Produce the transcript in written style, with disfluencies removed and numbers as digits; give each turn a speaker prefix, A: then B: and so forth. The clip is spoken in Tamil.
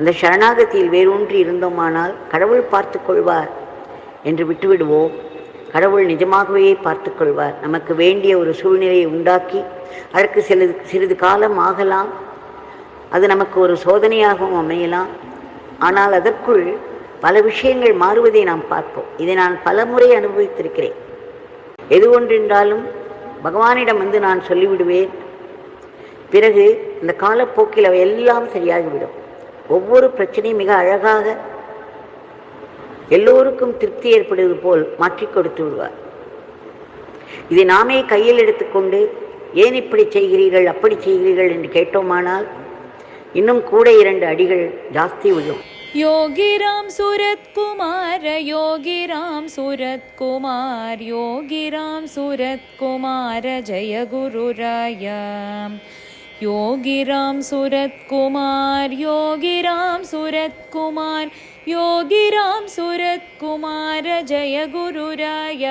A: அந்த சரணாகதியில் வேரூன்றி இருந்தோமானால் கடவுள் பார்த்து கொள்வார் என்று விட்டுவிடுவோம். கடவுள் நிஜமாகவே பார்த்து கொள்வார். நமக்கு வேண்டிய ஒரு சூழ்நிலையை உண்டாக்கி அதற்கு சிறிது காலம் ஆகலாம், அது நமக்கு ஒரு சோதனையாகவும் அமையலாம். ஆனால் அதற்குள் பல விஷயங்கள் மாறுவதை நாம் பார்ப்போம். இதை நான் பலமுறை அனுபவித்திருக்கிறேன். எது ஒன்றென்றாலும் பகவானிடம் நான் சொல்லிவிடுவேன். பிறகு இந்த காலப்போக்கில் அவை எல்லாம் சரியாகிவிடும். ஒவ்வொரு பிரச்சனையும் மிக அழகாக எல்லோருக்கும் திருப்தி ஏற்படுவது போல் மாற்றி கொடுத்து விடுவார். இதை நாமே கையில் எடுத்துக்கொண்டு ஏன் இப்படி செய்கிறீர்கள் அப்படி செய்கிறீர்கள் என்று கேட்டோமானால் இன்னும் கூட 2 அடிகள் ஜாஸ்தி விழும்.
B: योगिराम सूरत कुमार योगिराम सूरत कुमार योगिराम सूरत कुमार जय गुरुराय योगिराम सूरत कुमार योगिराम सूरत कुमार योगिराम सूरत कुमार जय गुरुराय.